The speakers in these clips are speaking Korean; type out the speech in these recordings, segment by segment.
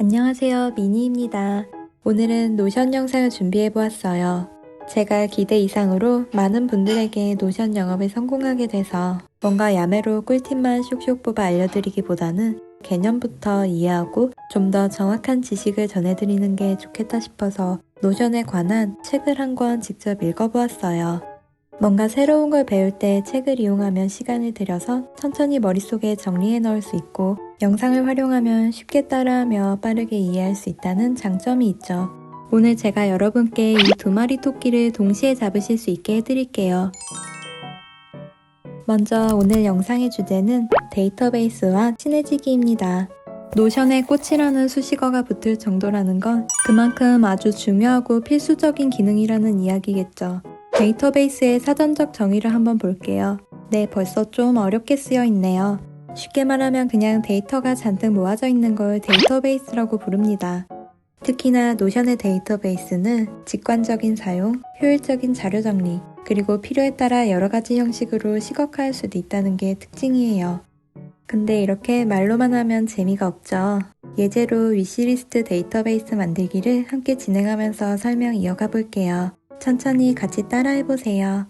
안녕하세요, 미니입니다. 오늘은 노션 영상을 준비해보았어요. 제가 기대 이상으로 많은 분들에게 노션 영업에 성공하게 돼서 뭔가 야매로 꿀팁만 쇽쇽 뽑아 알려드리기보다는 개념부터 이해하고 좀 더 정확한 지식을 전해드리는 게 좋겠다 싶어서 노션에 관한 책을 한 권 직접 읽어보았어요. 뭔가 새로운 걸 배울 때 책을 이용하면 시간을 들여서 천천히 머릿속에 정리해 넣을 수 있고 영상을 활용하면 쉽게 따라하며 빠르게 이해할 수 있다는 장점이 있죠. 오늘 제가 여러분께 이 두 마리 토끼를 동시에 잡으실 수 있게 해드릴게요. 먼저 오늘 영상의 주제는 데이터베이스와 친해지기입니다. 노션에 꽃이라는 수식어가 붙을 정도라는 건 그만큼 아주 중요하고 필수적인 기능이라는 이야기겠죠. 데이터베이스의 사전적 정의를 한번 볼게요. 네, 벌써 좀 어렵게 쓰여 있네요. 쉽게 말하면 그냥 데이터가 잔뜩 모아져 있는 걸 데이터베이스라고 부릅니다. 특히나 노션의 데이터베이스는 직관적인 사용, 효율적인 자료 정리, 그리고 필요에 따라 여러 가지 형식으로 시각화할 수도 있다는 게 특징이에요. 근데 이렇게 말로만 하면 재미가 없죠. 예제로 위시리스트 데이터베이스 만들기를 함께 진행하면서 설명 이어가 볼게요. 천천히 같이 따라해보세요.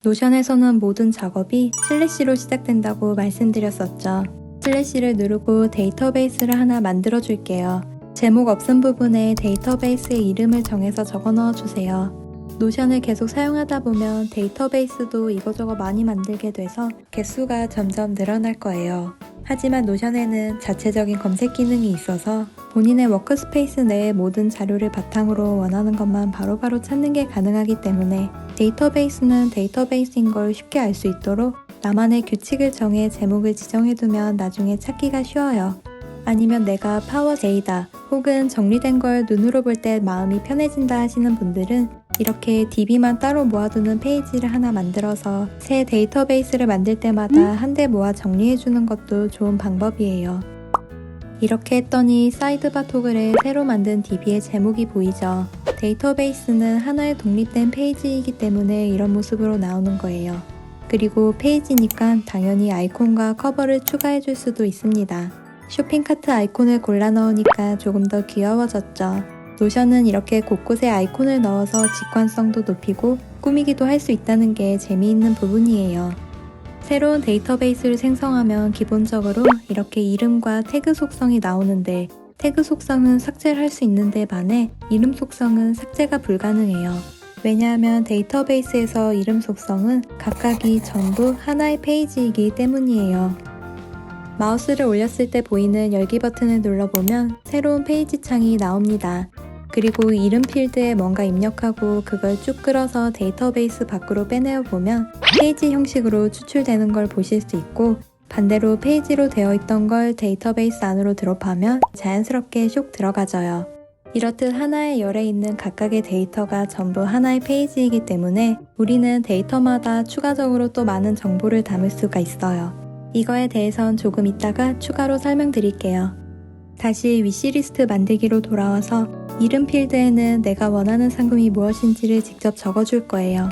노션에서는 모든 작업이 슬래시로 시작된다고 말씀드렸었죠. 슬래시를 누르고 데이터베이스를 하나 만들어 줄게요. 제목 없은 부분에 데이터베이스의 이름을 정해서 적어 넣어주세요. 노션을 계속 사용하다 보면 데이터베이스도 이거저거 많이 만들게 돼서 개수가 점점 늘어날 거예요. 하지만 노션에는 자체적인 검색 기능이 있어서 본인의 워크스페이스 내의 모든 자료를 바탕으로 원하는 것만 바로바로 찾는 게 가능하기 때문에 데이터베이스는 데이터베이스인 걸 쉽게 알 수 있도록 나만의 규칙을 정해 제목을 지정해두면 나중에 찾기가 쉬워요. 아니면 내가 파워제이다 혹은 정리된 걸 눈으로 볼 때 마음이 편해진다 하시는 분들은 이렇게 DB만 따로 모아두는 페이지를 하나 만들어서 새 데이터베이스를 만들 때마다 한데 모아 정리해주는 것도 좋은 방법이에요. 이렇게 했더니 사이드바 토글에 새로 만든 DB의 제목이 보이죠. 데이터베이스는 하나의 독립된 페이지이기 때문에 이런 모습으로 나오는 거예요. 그리고 페이지니까 당연히 아이콘과 커버를 추가해줄 수도 있습니다. 쇼핑카트 아이콘을 골라 넣으니까 조금 더 귀여워졌죠. 노션은 이렇게 곳곳에 아이콘을 넣어서 직관성도 높이고 꾸미기도 할 수 있다는 게 재미있는 부분이에요. 새로운 데이터베이스를 생성하면 기본적으로 이렇게 이름과 태그 속성이 나오는데 태그 속성은 삭제를 할 수 있는데 반해 이름 속성은 삭제가 불가능해요. 왜냐하면 데이터베이스에서 이름 속성은 각각이 전부 하나의 페이지이기 때문이에요. 마우스를 올렸을 때 보이는 열기 버튼을 눌러보면 새로운 페이지 창이 나옵니다. 그리고 이름 필드에 뭔가 입력하고 그걸 쭉 끌어서 데이터베이스 밖으로 빼내어 보면 페이지 형식으로 추출되는 걸 보실 수 있고 반대로 페이지로 되어 있던 걸 데이터베이스 안으로 드롭하면 자연스럽게 쇽 들어가져요. 이렇듯 하나의 열에 있는 각각의 데이터가 전부 하나의 페이지이기 때문에 우리는 데이터마다 추가적으로 또 많은 정보를 담을 수가 있어요. 이거에 대해선 조금 이따가 추가로 설명드릴게요. 다시 위시리스트 만들기로 돌아와서 이름 필드에는 내가 원하는 상품이 무엇인지를 직접 적어줄 거예요.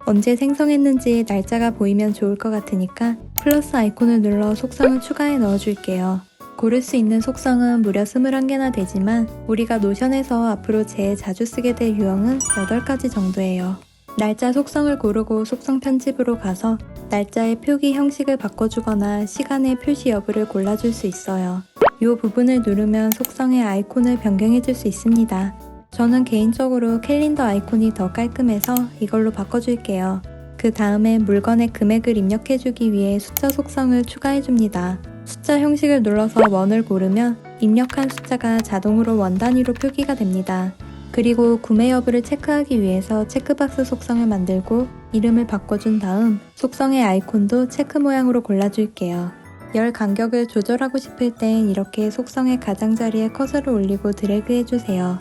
언제 생성했는지 날짜가 보이면 좋을 것 같으니까 플러스 아이콘을 눌러 속성을 추가해 넣어줄게요. 고를 수 있는 속성은 무려 21개나 되지만 우리가 노션에서 앞으로 제일 자주 쓰게 될 유형은 8가지 정도예요. 날짜 속성을 고르고 속성 편집으로 가서 날짜의 표기 형식을 바꿔주거나 시간의 표시 여부를 골라줄 수 있어요. 이 부분을 누르면 속성의 아이콘을 변경해줄 수 있습니다. 저는 개인적으로 캘린더 아이콘이 더 깔끔해서 이걸로 바꿔줄게요. 그 다음에 물건의 금액을 입력해주기 위해 숫자 속성을 추가해줍니다. 숫자 형식을 눌러서 원을 고르면 입력한 숫자가 자동으로 원 단위로 표기가 됩니다. 그리고 구매 여부를 체크하기 위해서 체크박스 속성을 만들고 이름을 바꿔준 다음 속성의 아이콘도 체크 모양으로 골라줄게요. 열 간격을 조절하고 싶을 땐 이렇게 속성의 가장자리에 커서를 올리고 드래그 해주세요.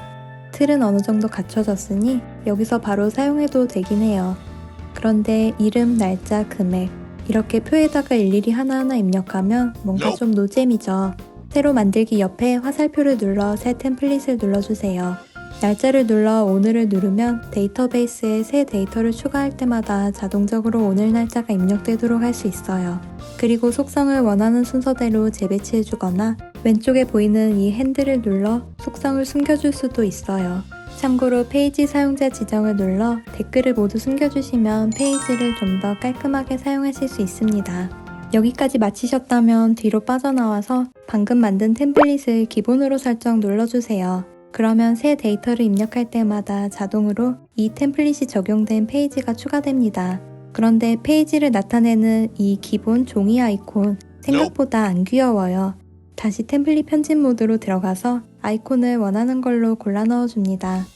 틀은 어느 정도 갖춰졌으니 여기서 바로 사용해도 되긴 해요. 그런데 이름, 날짜, 금액 이렇게 표에다가 일일이 하나하나 입력하면 뭔가 좀 노잼이죠. 새로 만들기 옆에 화살표를 눌러 새 템플릿을 눌러주세요. 날짜를 눌러 오늘을 누르면 데이터베이스에 새 데이터를 추가할 때마다 자동적으로 오늘 날짜가 입력되도록 할 수 있어요. 그리고 속성을 원하는 순서대로 재배치해주거나 왼쪽에 보이는 이 핸들을 눌러 속성을 숨겨줄 수도 있어요. 참고로 페이지 사용자 지정을 눌러 댓글을 모두 숨겨주시면 페이지를 좀 더 깔끔하게 사용하실 수 있습니다. 여기까지 마치셨다면 뒤로 빠져나와서 방금 만든 템플릿을 기본으로 설정 눌러주세요. 그러면 새 데이터를 입력할 때마다 자동으로 이 템플릿이 적용된 페이지가 추가됩니다. 그런데 페이지를 나타내는 이 기본 종이 아이콘 생각보다 안 귀여워요. 다시 템플릿 편집 모드로 들어가서 아이콘을 원하는 걸로 골라 넣어줍니다.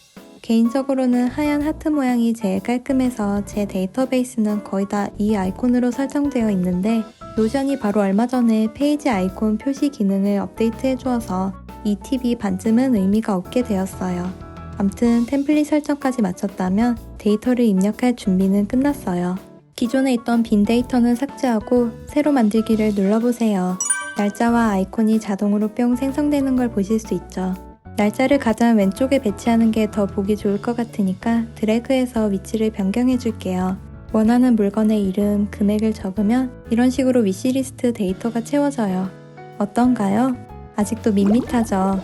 개인적으로는 하얀 하트 모양이 제일 깔끔해서 제 데이터베이스는 거의 다 이 아이콘으로 설정되어 있는데 노션이 바로 얼마 전에 페이지 아이콘 표시 기능을 업데이트해 주어서 이 팁이 반쯤은 의미가 없게 되었어요. 암튼 템플릿 설정까지 마쳤다면 데이터를 입력할 준비는 끝났어요. 기존에 있던 빈 데이터는 삭제하고 새로 만들기를 눌러보세요. 날짜와 아이콘이 자동으로 뿅 생성되는 걸 보실 수 있죠. 날짜를 가장 왼쪽에 배치하는 게 더 보기 좋을 것 같으니까 드래그해서 위치를 변경해 줄게요. 원하는 물건의 이름, 금액을 적으면 이런 식으로 위시리스트 데이터가 채워져요. 어떤가요? 아직도 밋밋하죠?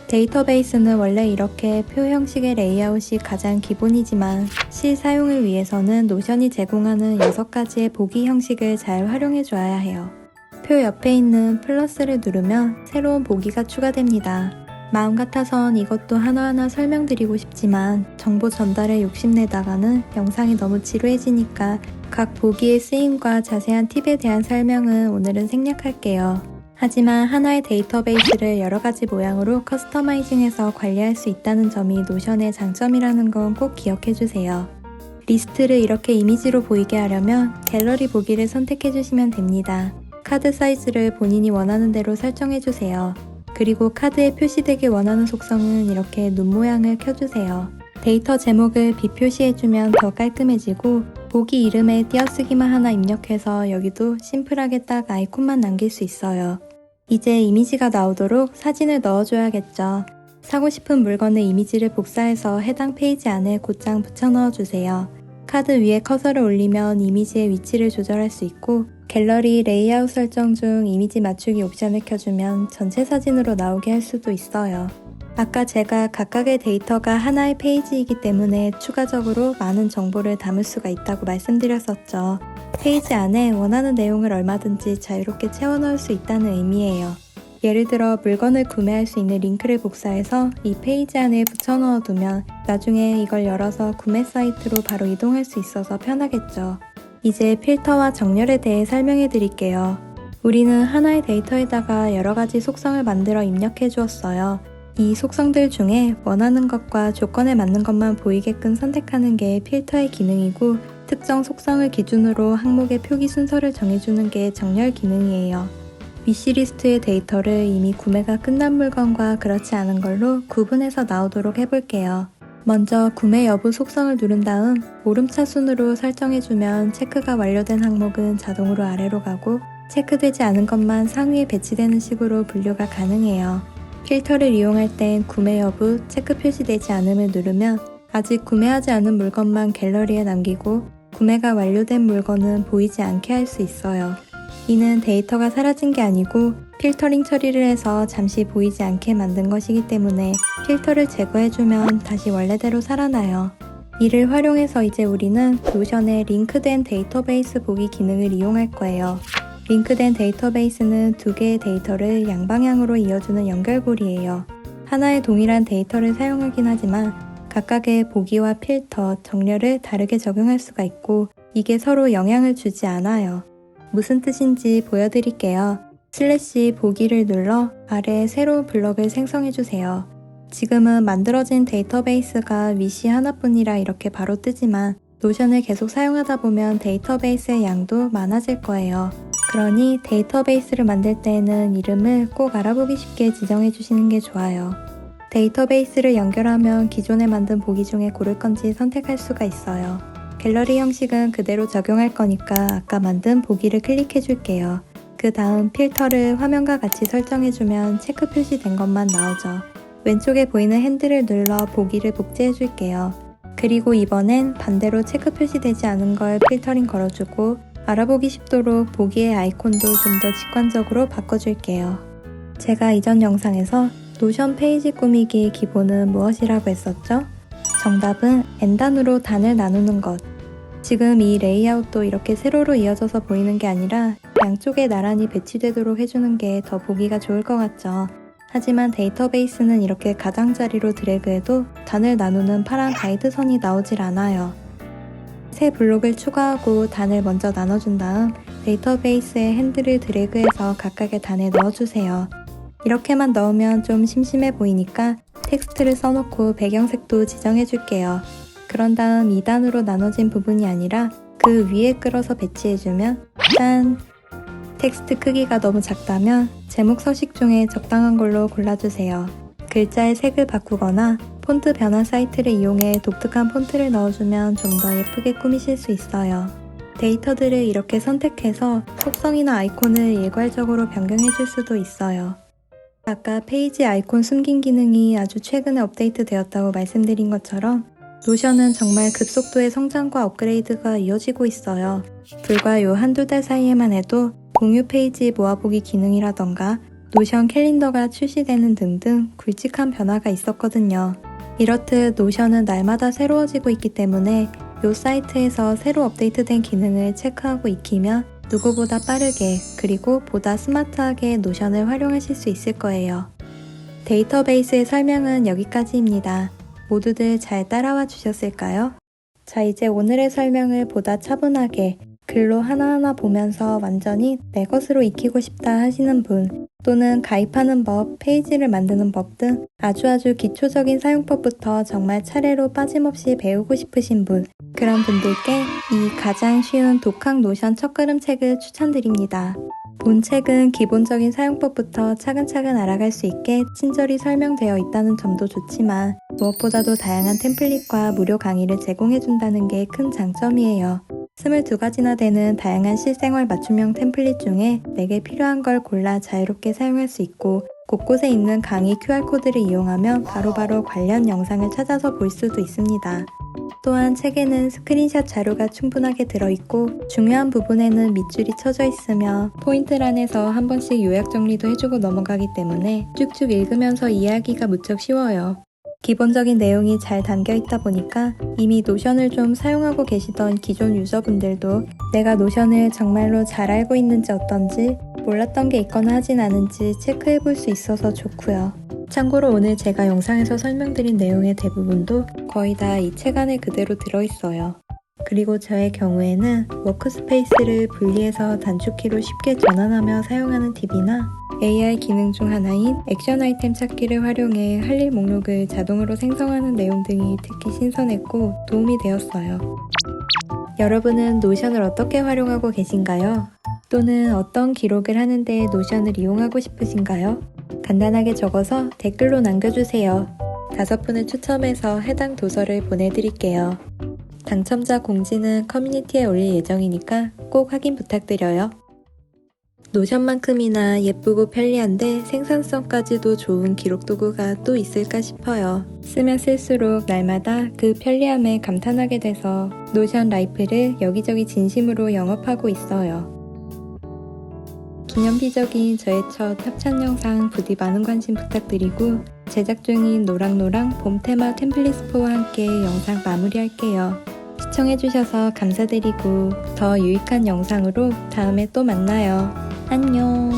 데이터베이스는 원래 이렇게 표 형식의 레이아웃이 가장 기본이지만 실사용을 위해서는 노션이 제공하는 6가지의 보기 형식을 잘 활용해 줘야 해요. 표 옆에 있는 플러스를 누르면 새로운 보기가 추가됩니다. 마음 같아선 이것도 하나하나 설명드리고 싶지만 정보 전달에 욕심내다가는 영상이 너무 지루해지니까 각 보기의 쓰임과 자세한 팁에 대한 설명은 오늘은 생략할게요. 하지만 하나의 데이터베이스를 여러가지 모양으로 커스터마이징해서 관리할 수 있다는 점이 노션의 장점이라는 건 꼭 기억해주세요. 리스트를 이렇게 이미지로 보이게 하려면 갤러리 보기를 선택해주시면 됩니다. 카드 사이즈를 본인이 원하는 대로 설정해주세요. 그리고 카드에 표시되길 원하는 속성은 이렇게 눈 모양을 켜주세요. 데이터 제목을 비표시해주면 더 깔끔해지고 보기 이름에 띄어쓰기만 하나 입력해서 여기도 심플하게 딱 아이콘만 남길 수 있어요. 이제 이미지가 나오도록 사진을 넣어줘야겠죠. 사고 싶은 물건의 이미지를 복사해서 해당 페이지 안에 곧장 붙여 넣어주세요. 카드 위에 커서를 올리면 이미지의 위치를 조절할 수 있고 갤러리 레이아웃 설정 중 이미지 맞추기 옵션을 켜주면 전체 사진으로 나오게 할 수도 있어요. 아까 제가 각각의 데이터가 하나의 페이지이기 때문에 추가적으로 많은 정보를 담을 수가 있다고 말씀드렸었죠. 페이지 안에 원하는 내용을 얼마든지 자유롭게 채워 넣을 수 있다는 의미예요. 예를 들어 물건을 구매할 수 있는 링크를 복사해서 이 페이지 안에 붙여 넣어두면 나중에 이걸 열어서 구매 사이트로 바로 이동할 수 있어서 편하겠죠. 이제 필터와 정렬에 대해 설명해 드릴게요. 우리는 하나의 데이터에다가 여러가지 속성을 만들어 입력해 주었어요. 이 속성들 중에 원하는 것과 조건에 맞는 것만 보이게끔 선택하는 게 필터의 기능이고 특정 속성을 기준으로 항목의 표기 순서를 정해주는 게 정렬 기능이에요. 위시리스트의 데이터를 이미 구매가 끝난 물건과 그렇지 않은 걸로 구분해서 나오도록 해볼게요. 먼저 구매 여부 속성을 누른 다음 오름차 순으로 설정해주면 체크가 완료된 항목은 자동으로 아래로 가고 체크되지 않은 것만 상위에 배치되는 식으로 분류가 가능해요. 필터를 이용할 땐 구매 여부, 체크 표시되지 않음을 누르면 아직 구매하지 않은 물건만 갤러리에 남기고 구매가 완료된 물건은 보이지 않게 할 수 있어요. 이는 데이터가 사라진 게 아니고 필터링 처리를 해서 잠시 보이지 않게 만든 것이기 때문에 필터를 제거해주면 다시 원래대로 살아나요. 이를 활용해서 이제 우리는 노션의 링크된 데이터베이스 보기 기능을 이용할 거예요. 링크된 데이터베이스는 두 개의 데이터를 양방향으로 이어주는 연결고리예요. 하나의 동일한 데이터를 사용하긴 하지만 각각의 보기와 필터, 정렬을 다르게 적용할 수가 있고 이게 서로 영향을 주지 않아요. 무슨 뜻인지 보여드릴게요. 슬래시 보기를 눌러 아래에 새로운 블럭을 생성해주세요. 지금은 만들어진 데이터베이스가 위시 하나뿐이라 이렇게 바로 뜨지만 노션을 계속 사용하다 보면 데이터베이스의 양도 많아질 거예요. 그러니 데이터베이스를 만들 때에는 이름을 꼭 알아보기 쉽게 지정해 주시는 게 좋아요. 데이터베이스를 연결하면 기존에 만든 보기 중에 고를 건지 선택할 수가 있어요. 갤러리 형식은 그대로 적용할 거니까 아까 만든 보기를 클릭해 줄게요. 그 다음 필터를 화면과 같이 설정해주면 체크 표시된 것만 나오죠. 왼쪽에 보이는 핸들을 눌러 보기를 복제해 줄게요. 그리고 이번엔 반대로 체크 표시되지 않은 걸 필터링 걸어주고 알아보기 쉽도록 보기의 아이콘도 좀 더 직관적으로 바꿔줄게요. 제가 이전 영상에서 노션 페이지 꾸미기의 기본은 무엇이라고 했었죠? 정답은 N단으로 단을 나누는 것. 지금 이 레이아웃도 이렇게 세로로 이어져서 보이는 게 아니라 양쪽에 나란히 배치되도록 해주는 게 더 보기가 좋을 것 같죠. 하지만 데이터베이스는 이렇게 가장자리로 드래그해도 단을 나누는 파란 가이드선이 나오질 않아요. 새 블록을 추가하고 단을 먼저 나눠준 다음 데이터베이스에 핸들을 드래그해서 각각의 단에 넣어주세요. 이렇게만 넣으면 좀 심심해 보이니까 텍스트를 써놓고 배경색도 지정해줄게요. 그런 다음 2단으로 나눠진 부분이 아니라 그 위에 끌어서 배치해주면 짠! 텍스트 크기가 너무 작다면 제목 서식 중에 적당한 걸로 골라주세요. 글자의 색을 바꾸거나 폰트 변환 사이트를 이용해 독특한 폰트를 넣어주면 좀 더 예쁘게 꾸미실 수 있어요. 데이터들을 이렇게 선택해서 속성이나 아이콘을 일괄적으로 변경해줄 수도 있어요. 아까 페이지 아이콘 숨긴 기능이 아주 최근에 업데이트 되었다고 말씀드린 것처럼 노션은 정말 급속도의 성장과 업그레이드가 이어지고 있어요. 불과 요 한두 달 사이에만 해도 공유 페이지 모아보기 기능이라던가 노션 캘린더가 출시되는 등등 굵직한 변화가 있었거든요. 이렇듯 노션은 날마다 새로워지고 있기 때문에 이 사이트에서 새로 업데이트된 기능을 체크하고 익히면 누구보다 빠르게 그리고 보다 스마트하게 노션을 활용하실 수 있을 거예요. 데이터베이스의 설명은 여기까지입니다. 모두들 잘 따라와 주셨을까요? 자, 이제 오늘의 설명을 보다 차분하게 글로 하나하나 보면서 완전히 내 것으로 익히고 싶다 하시는 분, 또는 가입하는 법, 페이지를 만드는 법 등 아주 기초적인 사용법부터 정말 차례로 빠짐없이 배우고 싶으신 분, 그런 분들께 이 가장 쉬운 독학 노션 첫걸음책을 추천드립니다. 본 책은 기본적인 사용법부터 차근차근 알아갈 수 있게 친절히 설명되어 있다는 점도 좋지만 무엇보다도 다양한 템플릿과 무료 강의를 제공해준다는 게 큰 장점이에요. 22가지나 되는 다양한 실생활 맞춤형 템플릿 중에 내게 필요한 걸 골라 자유롭게 사용할 수 있고 곳곳에 있는 강의 QR코드를 이용하면 바로바로 관련 영상을 찾아서 볼 수도 있습니다. 또한 책에는 스크린샷 자료가 충분하게 들어있고 중요한 부분에는 밑줄이 쳐져 있으며 포인트란에서 한 번씩 요약 정리도 해주고 넘어가기 때문에 쭉쭉 읽으면서 이해하기가 무척 쉬워요. 기본적인 내용이 잘 담겨있다 보니까 이미 노션을 좀 사용하고 계시던 기존 유저분들도 내가 노션을 정말로 잘 알고 있는지 어떤지 몰랐던 게 있거나 하진 않은지 체크해볼 수 있어서 좋고요. 참고로 오늘 제가 영상에서 설명드린 내용의 대부분도 거의 다 이 책 안에 그대로 들어있어요. 그리고 저의 경우에는 워크스페이스를 분리해서 단축키로 쉽게 전환하며 사용하는 팁이나 AI 기능 중 하나인 액션 아이템 찾기를 활용해 할 일 목록을 자동으로 생성하는 내용 등이 특히 신선했고 도움이 되었어요. 여러분은 노션을 어떻게 활용하고 계신가요? 또는 어떤 기록을 하는데 노션을 이용하고 싶으신가요? 간단하게 적어서 댓글로 남겨주세요. 5분을 추첨해서 해당 도서를 보내드릴게요. 당첨자 공지는 커뮤니티에 올릴 예정이니까 꼭 확인 부탁드려요. 노션만큼이나 예쁘고 편리한데 생산성까지도 좋은 기록 도구가 또 있을까 싶어요. 쓰면 쓸수록 날마다 그 편리함에 감탄하게 돼서 노션 라이프를 여기저기 진심으로 영업하고 있어요. 기념비적인 저의 첫 협찬 영상 부디 많은 관심 부탁드리고 제작 중인 노랑노랑 봄 테마 템플릿 스포와 함께 영상 마무리할게요. 시청해주셔서 감사드리고 더 유익한 영상으로 다음에 또 만나요. 안녕.